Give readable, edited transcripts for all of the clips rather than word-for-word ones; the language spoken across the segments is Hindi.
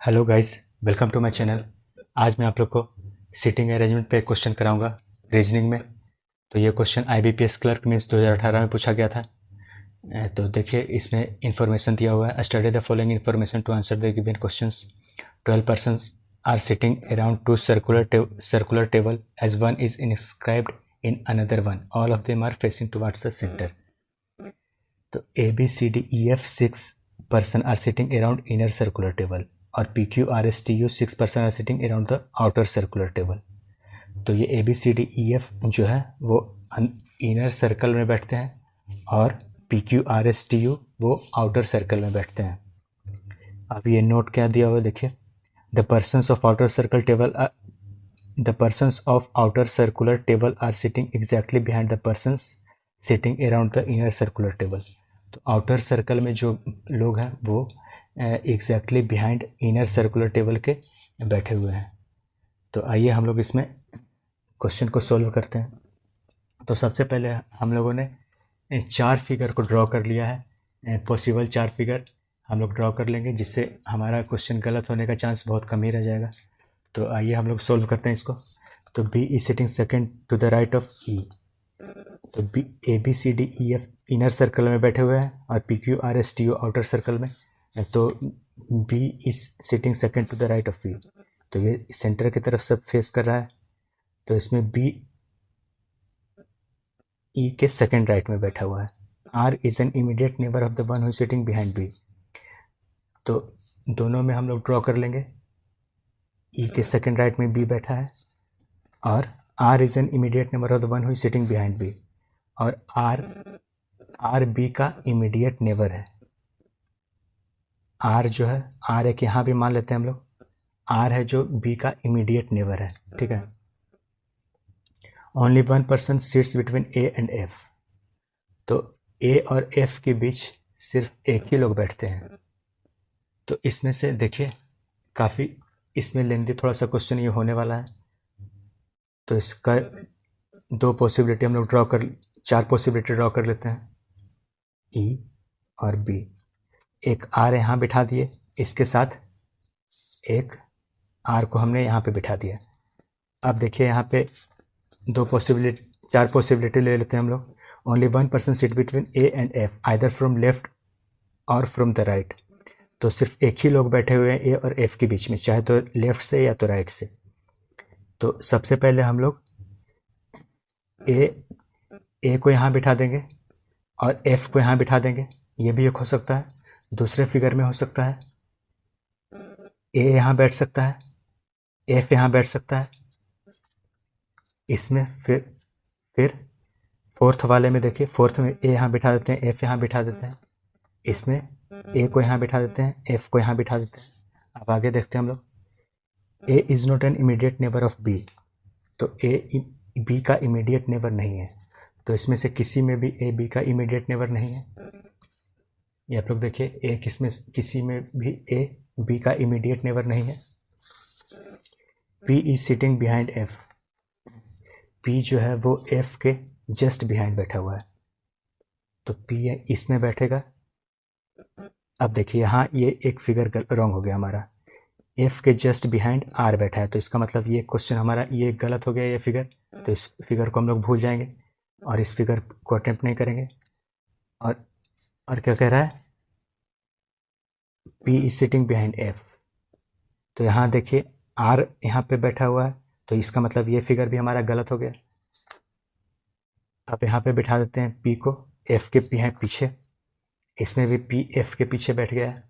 Hello guys, welcome to my channel. आज मैं आप लोग को सीटिंग अरेंजमेंट पे क्वेश्चन कराऊंगा रीजनिंग में। तो ये क्वेश्चन आईबीपीएस क्लर्क मींस 2018 में पूछा गया था। तो देखिए इसमें इंफॉर्मेशन दिया हुआ है। Study the following information to answer the given questions. 12 persons are sitting around two circular table as one is inscribed in another one. All of them are facing towards the center. तो A B C D E F 6 person are sitting around inner circular table और P Q R S T U 6 person are sitting around the outer circular table. तो ये A B C D E F जो है वो इनर सर्कल में बैठते हैं और P Q R S T U वो आउटर सर्कल में बैठते हैं। अब ये नोट क्या दिया हुआ देखिए, the persons of outer circle table the persons of outer circular table are sitting exactly behind the persons sitting around the inner circular table. तो आउटर सर्कल में जो लोग हैं वो exactly behind inner circular table के बैठे हुए हैं। तो आइए हम लोग इसमें क्वेश्चन को सॉल्व करते हैं। तो सबसे पहले हम लोगों ने 4 फिगर को ड्रॉ कर लिया है। पॉसिबल 4 फिगर हम लोग ड्रॉ कर लेंगे जिससे हमारा क्वेश्चन गलत होने का चांस बहुत कम ही रह जाएगा। तो आइए हम लोग सॉल्व करते हैं इसको। तो B is sitting second to the right of E. तो B A B C D E F inner circle में बैठे हुए हैं और P Q R S T U outer circle में। तो B is sitting second to the right of E. तो ये सेंटर की तरफ सब फेस कर रहा है। तो इसमें बी ई के सेकेंड राइट में बैठा हुआ है। R is an immediate neighbour of the one who sitting behind B. तो दोनों में हम लोग ड्रॉ कर लेंगे। ई के सेकेंड राइट में बी बैठा है और R is an immediate neighbour of the one who sitting behind B. और आर बी का इमीडिएट नेबर है। आर जो है, आर एक यहाँ भी मान लेते हैं हम लोग, आर है जो बी का इमीडिएट नेबर है। ठीक है। Only one person sits between A and F. तो ए और एफ के बीच सिर्फ एक ही लोग बैठते हैं। तो इसमें से देखिए काफ़ी इसमें लेंदी थोड़ा सा क्वेश्चन ये होने वाला है। तो इसका 2 पॉसिबिलिटी हम लोग चार पॉसिबिलिटी ड्रॉ कर लेते हैं, ई और बी। एक आर यहाँ बिठा दिए, इसके साथ एक आर को हमने यहाँ पे बिठा दिया। अब देखिए यहाँ पे 4 पॉसिबिलिटी ले लेते हैं हम लोग। Only one person sit between A and F either from left और फ्रॉम द राइट। तो सिर्फ एक ही लोग बैठे हुए हैं ए और एफ के बीच में, चाहे तो लेफ्ट से या तो राइट से। तो सबसे पहले हम लोग ए को यहाँ बिठा देंगे और एफ को यहाँ बिठा देंगे। ये भी एक हो सकता है। दूसरे फिगर में हो सकता है ए यहाँ बैठ सकता है, एफ यहाँ बैठ सकता है। इसमें फिर फोर्थ वाले में देखिए, फोर्थ में ए यहाँ बिठा देते हैं, एफ यहाँ बिठा देते हैं। इसमें ए को यहाँ बिठा देते हैं, एफ को यहाँ बिठा देते हैं। अब आगे देखते हैं हम लोग। A is not an immediate neighbour of B. तो ए बी का इमीडिएट नेबर नहीं है। तो इसमें से किसी में भी ए बी का इमीडिएट नेबर नहीं है। ये आप लोग देखिए, किसी में भी ए बी का इमीडिएट नेबर नहीं है। P is sitting behind F. P जो है वो एफ के जस्ट बिहाइंड बैठा हुआ है। तो पी इसमें बैठेगा। अब देखिए यहाँ ये एक फिगर रॉन्ग हो गया हमारा। एफ के जस्ट बिहाइंड आर बैठा है। तो इसका मतलब ये क्वेश्चन हमारा ये गलत हो गया ये फिगर। तो इस फिगर को हम लोग भूल जाएंगे और इस फिगर को अटेम्प्ट नहीं करेंगे। और क्या कह रहा है, P is sitting behind F. तो यहाँ देखिए आर यहाँ पे बैठा हुआ है। तो इसका मतलब ये फिगर भी हमारा गलत हो गया। अब यहाँ पे बिठा देते हैं पी को एफ के पीछे। इसमें भी पी एफ के पीछे बैठ गया है।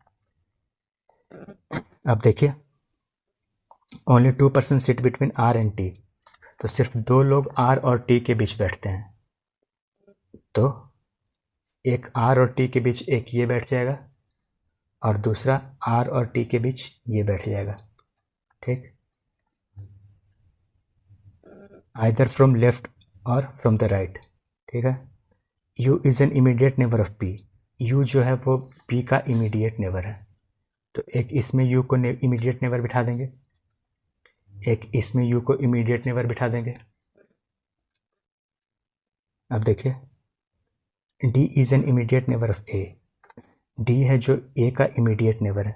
अब देखिए only 2 person sit between R and T. तो सिर्फ 2 लोग आर और टी के बीच बैठते हैं। तो एक आर और टी के बीच एक ये बैठ जाएगा और दूसरा आर और टी के बीच ये बैठ जाएगा। ठीक, आइदर फ्रॉम लेफ्ट और फ्रॉम द राइट। ठीक है। You is an immediate neighbour of P. You जो है वो पी का इमीडिएट नेबर है। तो एक इसमें यू को इमीडिएट नेबर बिठा देंगे, एक इसमें यू को इमीडिएट नेबर बिठा देंगे। अब देखिए D is an immediate neighbour of A. D है जो ए का इमीडिएट नेबर है।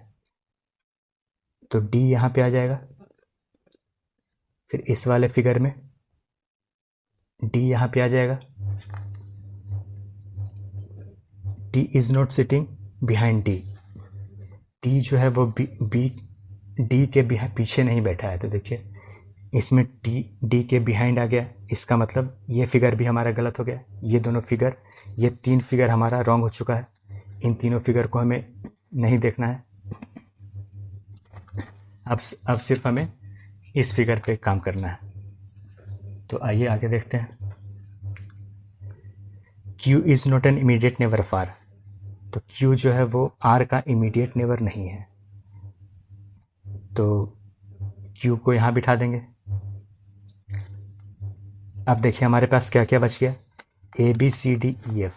तो डी यहाँ पे आ जाएगा। फिर इस वाले फिगर में डी यहाँ पे आ जाएगा। D is not sitting behind D. D जो है वो बी डी के पीछे नहीं बैठा है। तो देखिए इसमें डी के बिहाइंड आ गया। इसका मतलब ये फिगर भी हमारा गलत हो गया। ये दोनों फिगर, ये 3 फिगर हमारा रॉन्ग हो चुका है। इन तीनों फिगर को हमें नहीं देखना है। अब सिर्फ हमें इस फिगर पे काम करना है। तो आइए आगे देखते हैं। Q is not an immediate neighbour of R। तो Q जो है वो R का इमीडिएट नेबर नहीं है। तो Q को यहाँ बिठा देंगे। अब देखिए हमारे पास क्या क्या बच गया। A B C D E F।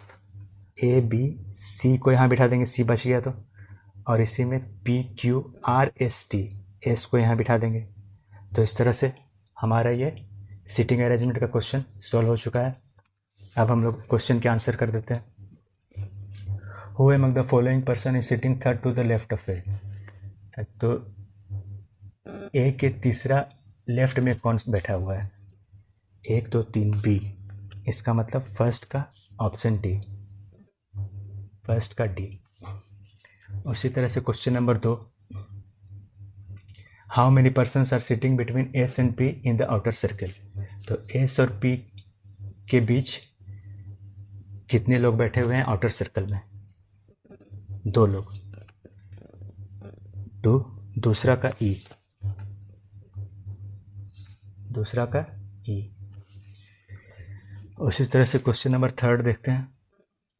A B C को यहाँ बिठा देंगे, C बच गया तो। और इसी में P Q R S T, S को यहाँ बिठा देंगे। तो इस तरह से हमारा ये सिटिंग अरेंजमेंट का क्वेश्चन सॉल्व हो चुका है। अब हम लोग क्वेश्चन के आंसर कर देते हैं। Who among the following person is sitting third to the left of A? तो ए के तीसरा लेफ्ट में कौन बैठा हुआ है? 1 2 3 बी। इसका मतलब फर्स्ट का ऑप्शन डी, फर्स्ट का डी। उसी तरह से question number 2, how many persons are sitting between S and P in the outer circle. तो एस और पी के बीच कितने लोग बैठे हुए हैं आउटर सर्कल में? 2 लोग। दूसरा का ई, दूसरा का ई। उसी तरह से क्वेश्चन नंबर 3 देखते हैं।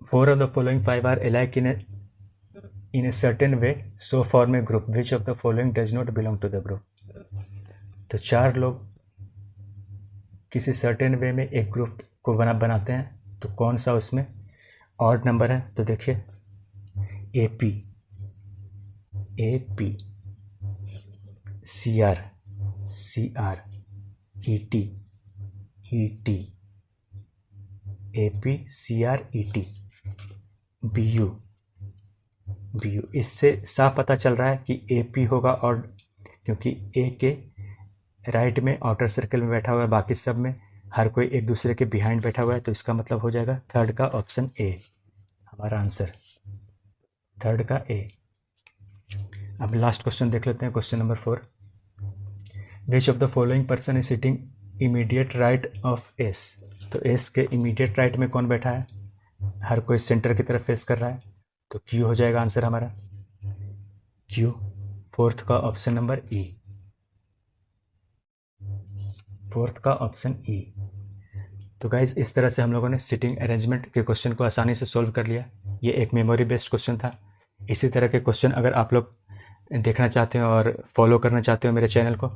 4 of the following 5 are alike in a certain way, so form a group. Which of the following does not belong to the group? तो 4 लोग किसी सर्टेन वे में एक ग्रुप को बनाते हैं, तो कौन सा उसमें ऑड नंबर है? तो देखिए A P C R E T A P C R E T B U. इससे साफ पता चल रहा है कि ए पी होगा ऑड, क्योंकि ए के राइट में आउटर सर्कल में बैठा हुआ है, बाकी सब में हर कोई एक दूसरे के बिहाइंड बैठा हुआ है। तो इसका मतलब हो जाएगा 3rd का ऑप्शन ए हमारा आंसर, 3rd का ए। अब लास्ट क्वेश्चन देख लेते हैं, question number 4। Which of the following person is sitting immediate right of S. तो एस के इमीडिएट राइट में कौन बैठा है? हर कोई सेंटर की तरफ फेस कर रहा है, तो क्यू हो जाएगा आंसर हमारा, क्यू, 4th का ऑप्शन नंबर ई, 4th का ऑप्शन ई। तो गाइज इस तरह से हम लोगों ने सिटिंग अरेंजमेंट के क्वेश्चन को आसानी से सोल्व कर लिया। ये एक मेमोरी बेस्ड क्वेश्चन था। इसी तरह के क्वेश्चन अगर आप लोग देखना चाहते हो और फॉलो करना चाहते हो मेरे चैनल को,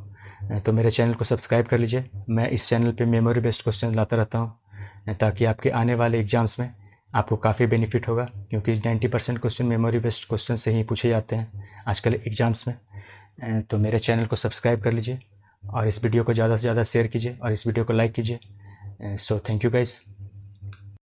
तो मेरे चैनल को सब्सक्राइब कर लीजिए। मैं इस चैनल पे मेमोरी बेस्ड क्वेश्चन लाता रहता हूँ, ताकि आपके आने वाले एग्ज़ाम्स में आपको काफ़ी बेनिफिट होगा, क्योंकि 90% क्वेश्चन मेमोरी बेस्ड क्वेश्चन से ही पूछे जाते हैं आजकल एग्ज़ाम्स में। तो मेरे चैनल को सब्सक्राइब कर लीजिए और इस वीडियो को ज़्यादा से ज़्यादा शेयर कीजिए और इस वीडियो को लाइक कीजिए। So thank you guys.